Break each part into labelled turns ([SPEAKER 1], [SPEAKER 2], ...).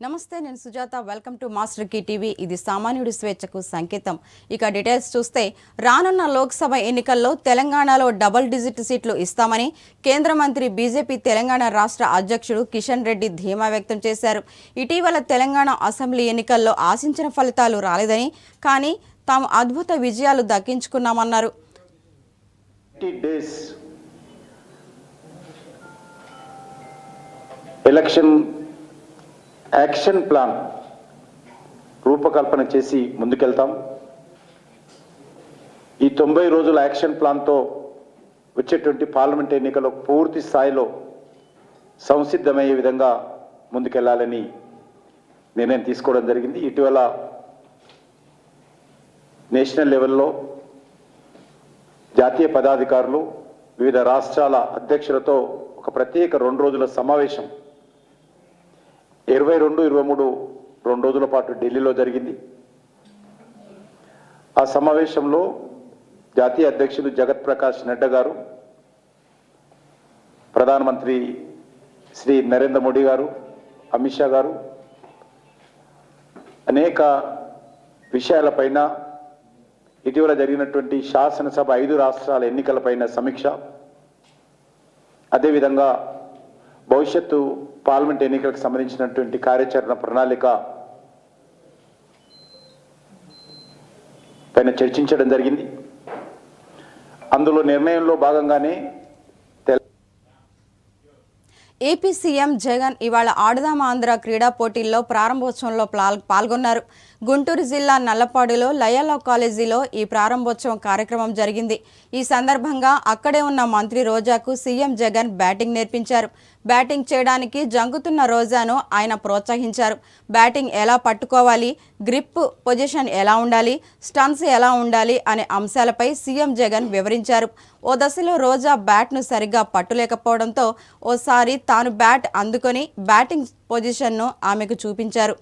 [SPEAKER 1] నమస్తే, నేను Sujatha. Welcome to master key TV. ఇది సామాన్యుడి స్వేచ్ఛకు సంకేతం. ఇక డీటెయిల్స్ చూస్తే, రానున్న లోక్సభ ఎన్నికల్లో తెలంగాణలో డబుల్ డిజిట్ సీట్లు ఇస్తామని కేంద్ర మంత్రి బీజేపీ తెలంగాణ రాష్ట్ర అధ్యక్షుడు కిషన్ రెడ్డి ధీమా వ్యక్తం చేశారు. ఇటీవల తెలంగాణ అసెంబ్లీ ఎన్నికల్లో ఆశించిన ఫలితాలు రాలేదని, కానీ తాము అద్భుత విజయాలు దక్కించుకున్నామన్నారు.
[SPEAKER 2] ఎలక్షన్ యాక్షన్ ప్లాన్ రూపకల్పన చేసి ముందుకెళ్తాం. ఈ 90 రోజుల యాక్షన్ ప్లాన్తో వచ్చేటువంటి పార్లమెంట్ ఎన్నికల్లో పూర్తి స్థాయిలో సంసిద్ధమయ్యే విధంగా ముందుకెళ్లాలని నిర్ణయం తీసుకోవడం జరిగింది. ఇటీవల నేషనల్ లెవెల్లో జాతీయ పదాధికారులు వివిధ రాష్ట్రాల అధ్యక్షులతో ఒక ప్రత్యేక 2 రోజుల సమావేశం 22-23 2 రోజుల పాటు ఢిల్లీలో జరిగింది. ఆ సమావేశంలో జాతీయ అధ్యక్షులు జగత్ ప్రకాష్ నడ్డా గారు, ప్రధానమంత్రి శ్రీ నరేంద్ర మోడీ గారు, అమిత్ షా గారు అనేక విషయాలపైన, ఇటీవల జరిగినటువంటి శాసనసభ 5 రాష్ట్రాల ఎన్నికలపైన సమీక్ష, అదేవిధంగా భవిష్యత్తు పార్లమెంట్ ఎన్నికలకు సంబంధించినటువంటి కార్యాచరణ ప్రణాళిక పైన చర్చించడం జరిగింది. అందులో నిర్ణయంలో భాగంగానే
[SPEAKER 1] ఏపీ సీఎం జగన్ ఇవాళ ఆడుదాం ఆంధ్ర క్రీడా పోటీల్లో ప్రారంభోత్సవంలో పాల్గొన్నారు. గుంటూరు జిల్లా నల్లపాడులో లయోలా కాలేజీలో ఈ ప్రారంభోత్సవం కార్యక్రమం జరిగింది. ఈ సందర్భంగా అక్కడే ఉన్న మంత్రి రోజాకు సీఎం జగన్ బ్యాటింగ్ నేర్పించారు. బ్యాటింగ్ చేయడానికి జంకుతున్న రోజాను ఆయన ప్రోత్సహించారు. బ్యాటింగ్ ఎలా పట్టుకోవాలి, గ్రిప్ పొజిషన్ ఎలా ఉండాలి, స్టన్స్ ఎలా ఉండాలి అనే అంశాలపై సీఎం జగన్ వివరించారు. ఓ దశలో రోజా బ్యాట్ను సరిగ్గా పట్టులేకపోవడంతో ఓసారి తాను బ్యాట్ అందుకొని బ్యాటింగ్ పొజిషన్ను ఆమెకు చూపించారు.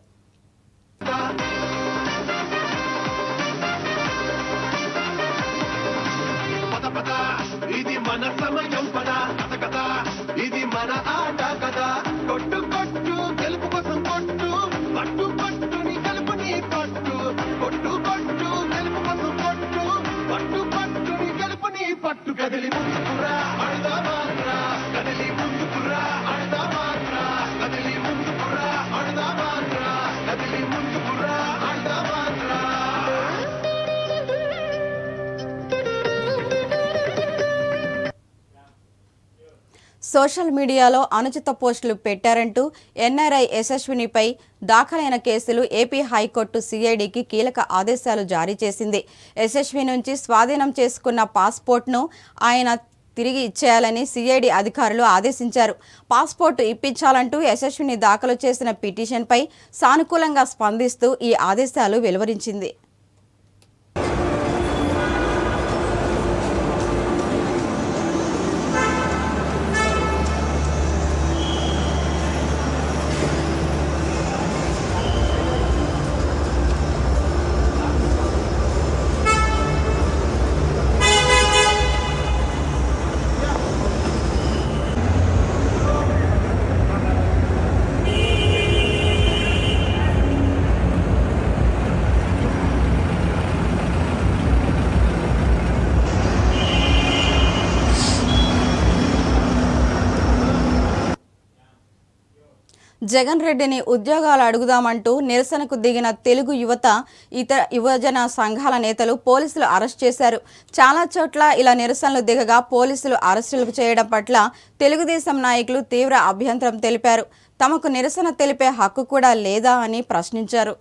[SPEAKER 3] ఇది మన సమయం పదా కథ కథ, ఇది మన ఆట కదా. కొట్టు కొట్టు గెలుపు కోసం కొట్టు, పట్టు పట్టుని గెలుపుని పట్టు. కొట్టు కొట్టు గెలుపు కోసం కొట్టు, పట్టు పట్టుని గెలుపుని పట్టు. కదిలి ముందుకురా అడుదా మాత్ర, కదిలి ముందుకురా అడుదా మాత్ర, కదిలి ముందుకురా అడుదా మాత్ర, కదిలి ముందుకురా అడుదా మాత్ర.
[SPEAKER 1] సోషల్ మీడియాలో అనుచిత పోస్టులు పెట్టారంటూ ఎన్ఆర్ఐ యశస్వినిపై దాఖలైన కేసులు ఏపీ హైకోర్టు సిఐడికి కీలక ఆదేశాలు జారీ చేసింది. యశస్వి నుంచి స్వాధీనం చేసుకున్న పాస్పోర్ట్ను ఆయన తిరిగి ఇచ్చేయాలని సిఐడి అధికారులు ఆదేశించారు. పాస్పోర్టు ఇప్పించాలంటూ యశస్విని దాఖలు చేసిన పిటిషన్పై సానుకూలంగా స్పందిస్తూ ఈ ఆదేశాలు వెలువరించింది. జగన్ రెడ్డిని ఉద్యోగాలు అడుగుదామంటూ నిరసనకు దిగిన తెలుగు యువత, ఇతర యువజన సంఘాల నేతలు పోలీసులు అరెస్ట్ చేశారు. చాలా చోట్ల ఇలా నిరసనలు దిగగా పోలీసులు అరెస్టులు చేయడం పట్ల తెలుగుదేశం నాయకులు తీవ్ర అభ్యంతరం తెలిపారు. తమకు నిరసన తెలిపే హక్కు కూడా లేదా అని ప్రశ్నించారు.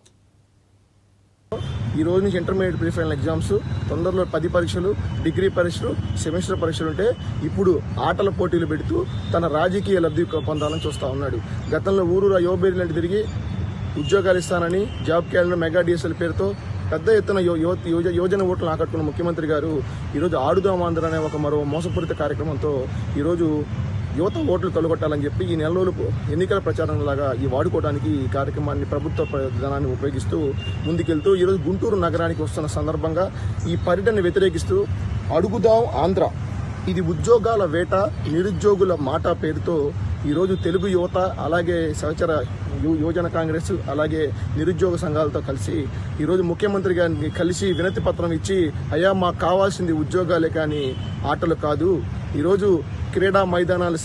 [SPEAKER 4] ఈ రోజు నుంచి ఇంటర్మీడియట్ ప్రీ ఫైనల్ ఎగ్జామ్స్, తొందరలో 10 పరీక్షలు, డిగ్రీ పరీక్షలు, సెమిస్టర్ పరీక్షలు ఉంటే ఇప్పుడు ఆటల పోటీలు పెడుతూ తన రాజకీయ లబ్ధి పొందాలని చూస్తూ ఉన్నాడు. గతంలో ఊరూరా యువబేరీలంటే తిరిగి ఉద్యోగాలు ఇస్తానని జాబ్ క్యాలెండర్ మెగా డిఎస్ఎల్ పేరుతో పెద్ద ఎత్తున యువజన ఓట్లను ఆకట్టుకున్న ముఖ్యమంత్రి గారు ఈరోజు ఆడుదాం ఆంధ్ర అనే ఒక మరో మోసపూరిత కార్యక్రమంతో ఈరోజు యువత ఓట్లు తొలగొట్టాలని చెప్పి ఈ నెల రోజులు ఎన్నికల ప్రచారంలాగా ఈ వాడుకోవడానికి ఈ కార్యక్రమాన్ని ప్రభుత్వ విధానాన్ని ఉపయోగిస్తూ ముందుకెళ్తూ ఈరోజు గుంటూరు నగరానికి వస్తున్న సందర్భంగా ఈ పర్యటనను వ్యతిరేకిస్తూ అడుగుదాం ఆంధ్ర, ఇది ఉద్యోగాల వేట, నిరుద్యోగుల మాట పేరుతో ఈరోజు తెలుగు యువత అలాగే సహచర యువజన కాంగ్రెస్ అలాగే నిరుద్యోగ సంఘాలతో కలిసి ఈరోజు ముఖ్యమంత్రి గారిని కలిసి వినతి పత్రం ఇచ్చి అయ్యా మాకు కావాల్సింది ఉద్యోగాలే కానీ ఆటలు కాదు, ఈరోజు క్రీడా మైదానాలు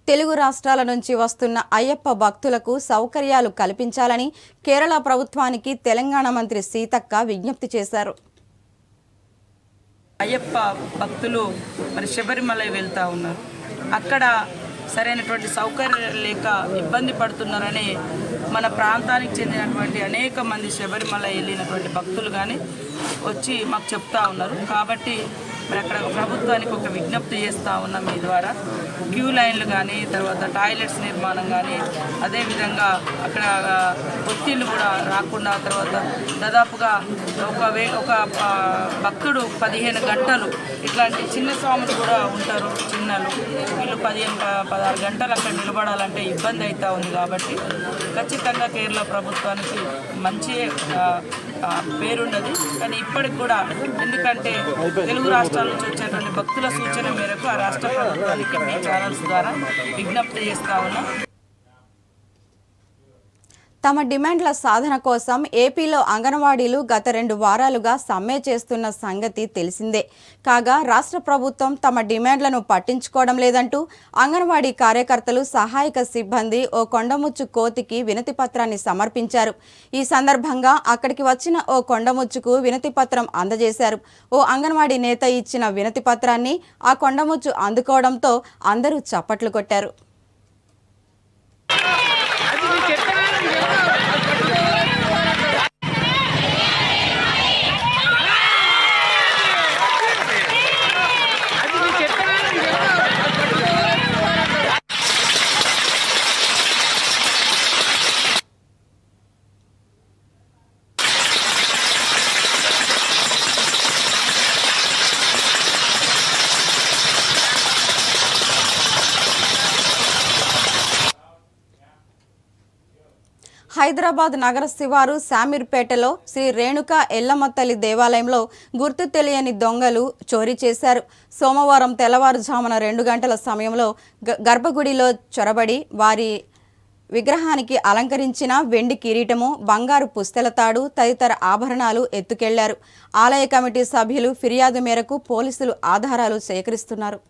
[SPEAKER 1] తెలుగు రాష్ట్రాల నుంచి వస్తున్న అయ్యప్ప భక్తులకు సౌకర్యాలు కల్పించాలని కేరళ ప్రభుత్వానికి తెలంగాణ మంత్రి సీతక్క విజ్ఞప్తి చేశారు.
[SPEAKER 5] అయ్యప్ప భక్తులు మరి శబరిమల వెళ్తూ ఉన్నారు. అక్కడ సరైనటువంటి సౌకర్యాలు లేక ఇబ్బంది పడుతున్నారని మన ప్రాంతానికి చెందినటువంటి అనేక మంది శబరిమల వెళ్ళినటువంటి భక్తులు కానీ వచ్చి మాకు చెప్తా ఉన్నారు. కాబట్టి మరి అక్కడ ప్రభుత్వానికి ఒక విజ్ఞప్తి చేస్తూ ఉన్నాం మీ ద్వారా. క్యూ లైన్లు కానీ, తర్వాత టాయిలెట్స్ నిర్మాణం కానీ, అదేవిధంగా అక్కడ ఒత్తిళ్లు కూడా రాకుండా, తర్వాత దాదాపుగా ఒక భక్తుడు 15 గంటలు, ఇట్లాంటి చిన్న స్వాములు కూడా ఉంటారు చిన్నలు, వీళ్ళు 15-16 గంటలు అక్కడ నిలబడాలంటే ఇబ్బంది అవుతూ ఉంది. కాబట్టి ఖచ్చితంగా కేరళ ప్రభుత్వానికి మంచి పేరున్నది. కానీ ఇప్పటికి కూడా ఎందుకంటే తెలుగు రాష్ట్రాల నుంచి వచ్చేటువంటి భక్తుల సూచన మేరకు ఆ రాష్ట్ర ప్రభుత్వానికి మీ ఛానల్స్ ద్వారా విజ్ఞప్తి చేస్తా ఉన్నాం.
[SPEAKER 1] తమ డిమాండ్ల సాధన కోసం ఏపీలో అంగన్వాడీలు గత 2 వారాలుగా సమ్మె చేస్తున్న సంగతి తెలిసిందే. కాగా రాష్ట్ర ప్రభుత్వం తమ డిమాండ్లను పట్టించుకోవడం లేదంటూ అంగన్వాడీ కార్యకర్తలు, సహాయక సిబ్బంది ఓ కొండముచ్చు కోతికి వినతి పత్రాన్ని సమర్పించారు. ఈ సందర్భంగా అక్కడికి వచ్చిన ఓ కొండముచ్చుకు వినతి పత్రం అందజేశారు. ఓ అంగన్వాడీ నేత ఇచ్చిన వినతి పత్రాన్ని ఆ కొండముచ్చు అందుకోవడంతో అందరూ చప్పట్లు కొట్టారు. హైదరాబాద్ నగర శివారు శామీర్పేటలో శ్రీ రేణుకా ఎల్లమ్మ తల్లి దేవాలయంలో గుర్తు తెలియని దొంగలు చోరీ చేశారు. సోమవారం తెల్లవారుజామున 2 గంటల సమయంలో గర్భగుడిలో చొరబడి వారి విగ్రహానికి అలంకరించిన వెండి కిరీటము, బంగారు పుస్తెల తాడు తదితర ఆభరణాలు ఎత్తుకెళ్లారు. ఆలయ కమిటీ సభ్యులు ఫిర్యాదు మేరకు పోలీసులు ఆధారాలు సేకరిస్తున్నారు.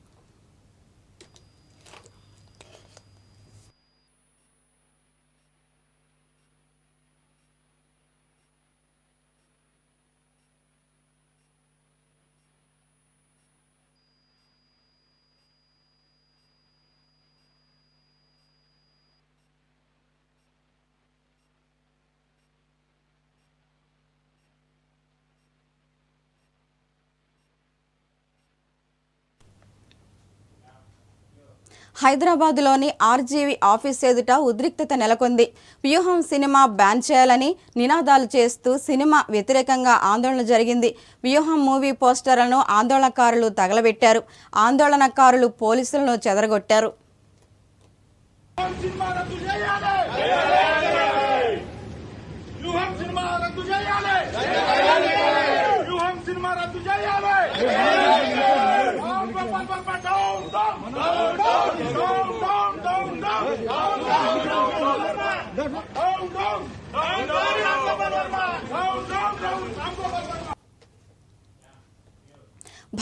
[SPEAKER 1] హైదరాబాద్లోని ఆర్జీవీ ఆఫీస్ ఎదుట ఉద్రిక్తత నెలకొంది. వ్యూహం సినిమా బ్యాన్ చేయాలని నినాదాలు చేస్తూ సినిమా వ్యతిరేకంగా ఆందోళన జరిగింది. వ్యూహం మూవీ పోస్టర్లను ఆందోళనకారులు తగలబెట్టారు. ఆందోళనకారులు పోలీసులను చెదరగొట్టారు.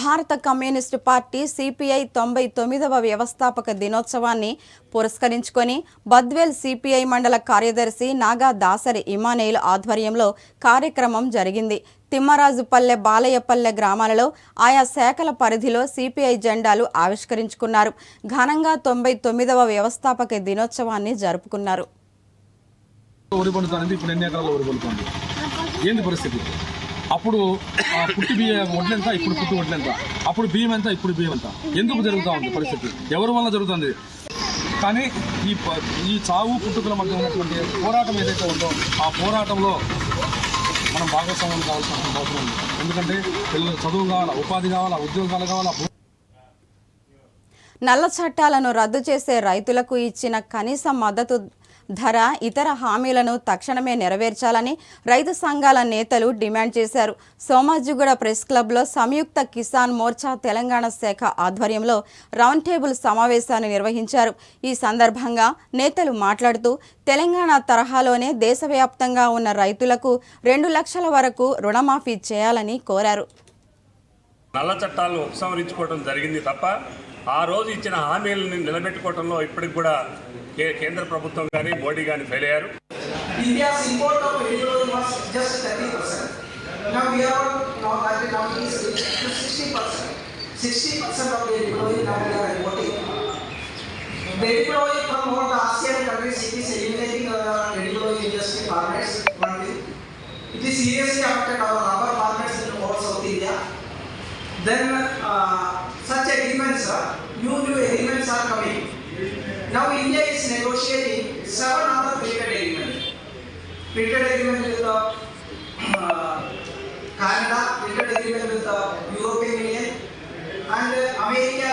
[SPEAKER 1] భారత కమ్యూనిస్టు పార్టీ సిపిఐ 99వ వ్యవస్థాపక దినోత్సవాన్ని పురస్కరించుకొని బద్వేల్ సిపిఐ మండల కార్యదర్శి నాగా దాసరి ఇమానేయుల్ ఆధ్వర్యంలో కార్యక్రమం జరిగింది. తిమ్మరాజుపల్లె, బాలయ్యపల్లె గ్రామాలలో ఆయా శాఖల పరిధిలో సిపిఐ జెండాలు ఆవిష్కరించుకున్నారు. ఘనంగా 99వ వ్యవస్థాపక దినోత్సవాన్ని జరుపుకున్నారు.
[SPEAKER 6] అప్పుడు పుట్టి బియ్యం వడ్లెంత, ఇప్పుడు పుట్టి వడ్లెంత, అప్పుడు బియ్యం ఎంత, ఇప్పుడు బియ్యం ఎంత, ఎందుకు జరుగుతూ ఉంది పరిస్థితి, ఎవరి వల్ల జరుగుతుంది? కానీ ఈ చావు పుట్టుకల మధ్య ఉన్నటువంటి పోరాటం ఏదైతే ఉందో ఆ పోరాటంలో మనం భాగస్వామ్యం కావాల్సిన అవసరం ఉంది. ఎందుకంటే పిల్లలు చదువు కావాలా, ఉపాధి కావాలా, ఉద్యోగాలు కావాలా.
[SPEAKER 1] నల్ల చట్టాలను రద్దు చేసే రైతులకు ఇచ్చిన కనీస మద్దతు ధర, ఇతర హామీలను తక్షణమే నెరవేర్చాలని రైతు సంఘాల నేతలు డిమాండ్ చేశారు. సోమాజిగూడ ప్రెస్ క్లబ్లో సంయుక్త కిసాన్ మోర్చా తెలంగాణ శాఖ ఆధ్వర్యంలో రౌండ్ టేబుల్ సమావేశాన్ని నిర్వహించారు. ఈ సందర్భంగా నేతలు మాట్లాడుతూ తెలంగాణ తరహాలోనే దేశవ్యాప్తంగా ఉన్న రైతులకు 2 లక్షల వరకు రుణమాఫీ చేయాలని కోరారు.
[SPEAKER 7] నల్ల చట్టాలను ఉపసంహరించుకోవడం జరిగింది తప్ప ఆ రోజు ఇచ్చిన హామీలను నిలబెట్టుకోవడంలో ఇప్పటికి కూడా కేంద్ర ప్రభుత్వం కానీ మోడీ కానీ ఫెయిల్ అయ్యారు.
[SPEAKER 8] India's import of petroleum was just 30%. Now we are now is to 60%. 60% of the petroleum now we are importing. Petroleum from all the ASEAN countries, it is eliminating our petroleum industry farmers. It is seriously affected our rubber farmers in all South India. Then such agreements, new agreements are coming. Now India is negotiating 7 other trade agreements. Trade agreement with Canada, trade agreement with the European Union and America.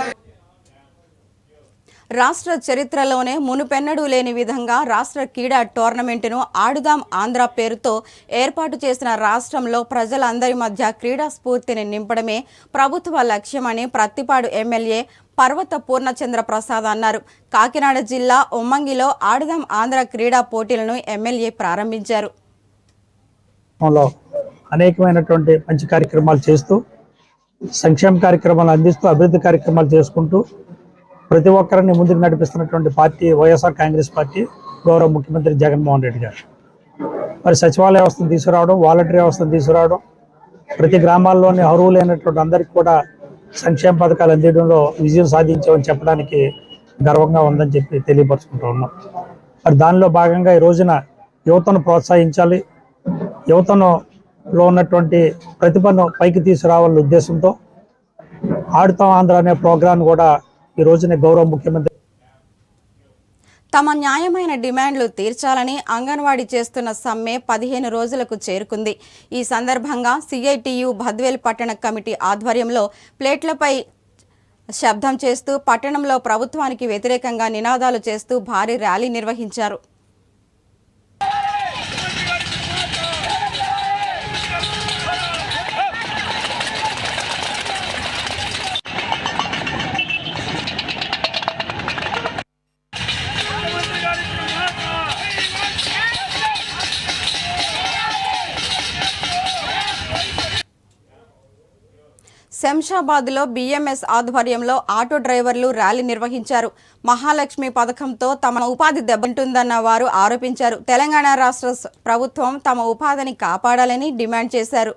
[SPEAKER 1] రాష్ట్ర చరిత్రలోనే మునుపెన్నడూ లేని విధంగా రాష్ట్ర క్రీడా టోర్నమెంటును ఆడుదాం ఆంధ్ర పేరుతో ఏర్పాటు చేసిన రాష్ట్రంలో ప్రజలందరి మధ్య క్రీడా స్ఫూర్తిని నింపడమే ప్రభుత్వ లక్ష్యమని ప్రత్తిపాడు ఎమ్మెల్యే పర్వత పూర్ణచంద్ర ప్రసాద్ అన్నారు. కాకినాడ జిల్లా ఉమ్మంగిలో ఆడుదాం ఆంధ్ర క్రీడా పోటీలను ఎమ్మెల్యే ప్రారంభించారు.
[SPEAKER 9] అనేకమైనటువంటి మంచి కార్యక్రమాలు చేస్తూ సంక్షేమ కార్యక్రమాలు అందిస్తూ అభివృద్ధి కార్యక్రమాలు చేసుకుంటూ ప్రతి ఒక్కరిని ముందుకు నడిపిస్తున్నటువంటి పార్టీ వైఎస్ఆర్ కాంగ్రెస్ పార్టీ, గౌరవ ముఖ్యమంత్రి జగన్మోహన్ రెడ్డి గారు. మరి సచివాలయ వ్యవస్థను తీసుకురావడం, వాలంటరీ వ్యవస్థను తీసుకురావడం, ప్రతి గ్రామాల్లోని అర్హులైనటువంటి అందరికీ కూడా సంక్షేమ పథకాలు అందించడంలో విజయం సాధించామని చెప్పడానికి గర్వంగా ఉందని చెప్పి తెలియపరుచుకుంటూ ఉన్నాం. మరి దానిలో భాగంగా ఈ రోజున యువతను ప్రోత్సహించాలి, యువతలో ఉన్నటువంటి ప్రతిభను పైకి తీసుకురావాలనే ఉద్దేశంతో ఆడుతాం ఆంధ్ర అనే ప్రోగ్రాం కూడా ఈ రోజున గౌరవ ముఖ్యమంత్రి
[SPEAKER 1] తమ న్యాయమైన డిమాండ్లు తీర్చాలని అంగన్వాడీ చేస్తున్న సమ్మె 15 రోజులకు చేరుకుంది. ఈ సందర్భంగా సిఐటియు బద్వేల్ పట్టణ కమిటీ ఆధ్వర్యంలో ప్లేట్లపై శబ్దం చేస్తూ పట్టణంలో ప్రభుత్వానికి వ్యతిరేకంగా నినాదాలు చేస్తూ భారీ ర్యాలీ నిర్వహించారు. శంషాబాద్లో బిఎంఎస్ ఆధ్వర్యంలో ఆటో డ్రైవర్లు ర్యాలీ నిర్వహించారు. మహాలక్ష్మి పథకంతో తమ ఉపాధి దెబ్బతింటుందన్న వారు ఆరోపించారు. తెలంగాణ రాష్ట్ర ప్రభుత్వం తమ ఉపాధిని కాపాడాలని డిమాండ్ చేశారు.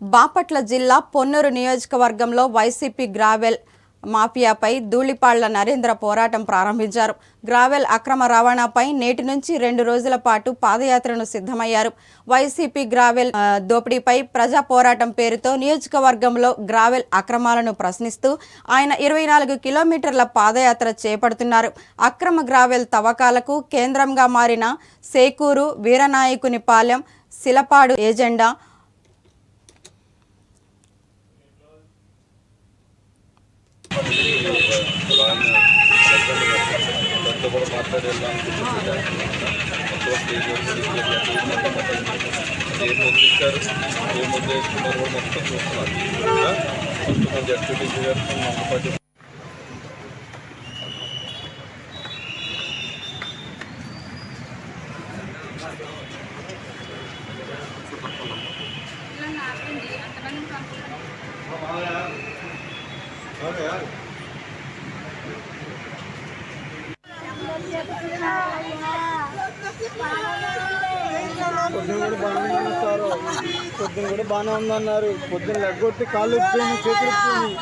[SPEAKER 1] బాపట్ల జిల్లా పొన్నూరు నియోజకవర్గంలో వైసీపీ గ్రావెల్ మాఫియాపై ధూళిపాళ్ల నరేంద్ర పోరాటం ప్రారంభించారు. గ్రావెల్ అక్రమ రవాణాపై నేటి నుంచి 2 రోజుల పాటు పాదయాత్రను సిద్ధమయ్యారు. వైసీపీ గ్రావెల్ దోపిడీపై ప్రజా పోరాటం పేరుతో నియోజకవర్గంలో గ్రావెల్ అక్రమాలను ప్రశ్నిస్తూ ఆయన 24 కిలోమీటర్ల పాదయాత్ర చేపడుతున్నారు. అక్రమ గ్రావెల్ తవ్వకాలకు కేంద్రంగా మారిన సేకూరు, వీరనాయకునిపాలెం, సిలపాడు ఏజెండా
[SPEAKER 4] పొద్దున కూడా బాగానే ఉన్నారు సార్. పొద్దున కూడా బాగానే ఉందన్నారు. పొద్దున లెగ్గొట్టి కాళ్ళు ఎత్తిపోయింది, చేతులు ఎత్తిపోయింది.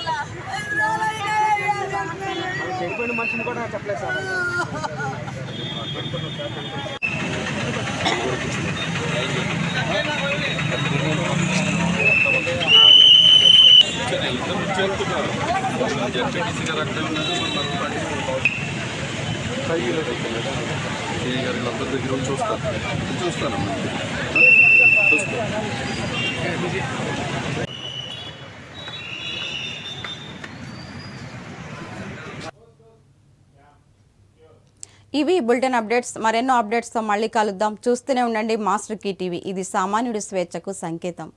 [SPEAKER 4] చెడిపోయిన మనిషిని కూడా చెప్పలేదు సార్.
[SPEAKER 1] ఇవి బులెటిన్ అప్డేట్స్. మరెన్నో అప్డేట్స్తో మళ్ళీ కలుద్దాం. చూస్తూనే ఉండండి మాస్టర్ కీ టీవీ. ఇది సామాన్యుడి స్వేచ్ఛకు సంకేతం.